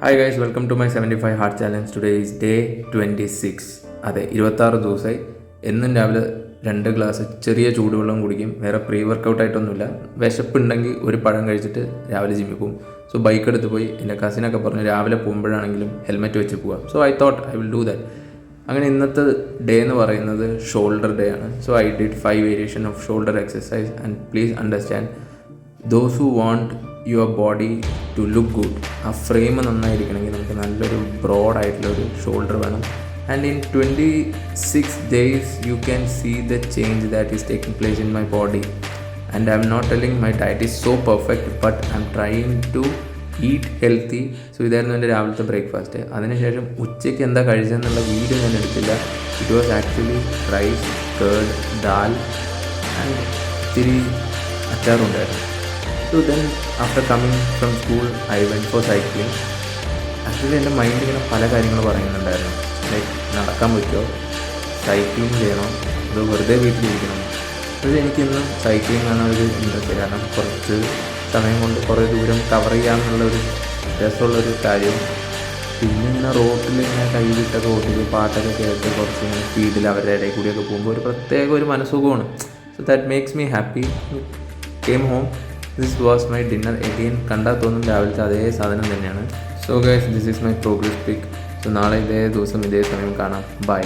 Hi guys, welcome to my 75 hard challenge. Today is day 26. അതെ, 26 ദിവസമായി. എന്നും രാവിലെ 2 ഗ്ലാസ് ചെറിയ ചൂടുവെള്ളം കുടിക്കും. വേറെ പ്രീ വർക്കൗട്ടായിട്ടൊന്നുമില്ല. വിശപ്പുണ്ടെങ്കിൽ ഒരു പഴം കഴിച്ചിട്ട് രാവിലെ ജിമ്മിൽ പോകും. സോ ബൈക്ക് എടുത്ത് പോയി എൻ്റെ കസിനൊക്കെ പറഞ്ഞു രാവിലെ പോകുമ്പോഴാണെങ്കിലും ഹെൽമെറ്റ് വെച്ച് പോകാം. So I thought I will do that. അങ്ങനെ ഇന്നത്തെ ഡേ എന്ന് പറയുന്നത് ഷോൾഡർ ഡേ ആണ്. So I did 5 variation of shoulder exercise and please understand those who want your body to look good. ആ ഫ്രെയിം നന്നായിരിക്കണമെങ്കിൽ നമുക്ക് നല്ലൊരു ബ്രോഡായിട്ടുള്ളൊരു ഷോൾഡർ വേണം. And in 26 days you can see the change that is taking place in my body. And I'm not telling my diet is so perfect, but I'm trying to eat healthy. So ഇതായിരുന്നു എൻ്റെ രാവിലത്തെ breakfast. അതിനുശേഷം ഉച്ചയ്ക്ക് എന്താ കഴിച്ചതെന്നുള്ള video ഞാൻ എടുത്തില്ല. It was actually rice, curd, dal and ഇത്തിരി അച്ചാറുണ്ടായിരുന്നു. So then after coming from school I went for cycling. Actually എൻ്റെ മൈൻഡ് ഇങ്ങനെ പല കാര്യങ്ങൾ പറയുന്നുണ്ടായിരുന്നു. ലൈക്ക് നടക്കാൻ പറ്റുമോ, സൈക്ലിംഗ് ചെയ്യണോ, അത് വെറുതെ വീട്ടിലിരിക്കണം. പക്ഷേ എനിക്കിന്നും സൈക്ലിംഗ് ആണ് ഒരു ഇൻട്രസ്റ്റ്. കാരണം കുറച്ച് സമയം കൊണ്ട് കുറേ ദൂരം കവർ ചെയ്യാമെന്നുള്ളൊരു രസമുള്ളൊരു കാര്യം. പിന്നെ ഇങ്ങനെ റോട്ടിൽ ഇങ്ങനെ കൈവിട്ടൊക്കെ ഓട്ടിൽ പാട്ടൊക്കെ കേട്ട് കുറച്ച് ഇങ്ങനെ സ്പീഡിൽ അവരുടെ ഇടയിൽ കൂടിയൊക്കെ പോകുമ്പോൾ ഒരു പ്രത്യേക ഒരു മനസ്സുഖമാണ്. So that makes me happy. Came home. This was my dinner. Again കണ്ടാൽ തോന്നും രാവിലത്തെ അതേ സാധനം തന്നെയാണ്. So guys, this is my progress pic. So നാളെ ഇതേ ദിവസം ഇതേ സമയം കാണാം. ബൈ.